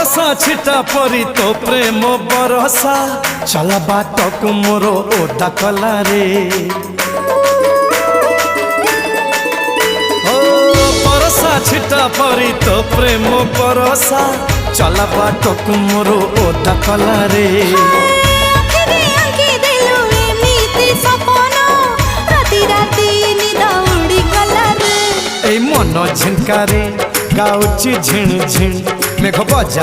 बरसा छिटा परी तो प्रेम बरसा चला बाटक मोर ओदा कला रे ओ बरसा छिटा परी तो प्रेम बरसा चला बाटक मोर ओदा कला रे मन झिनकारे गाउची झिण झिण मेघ बजा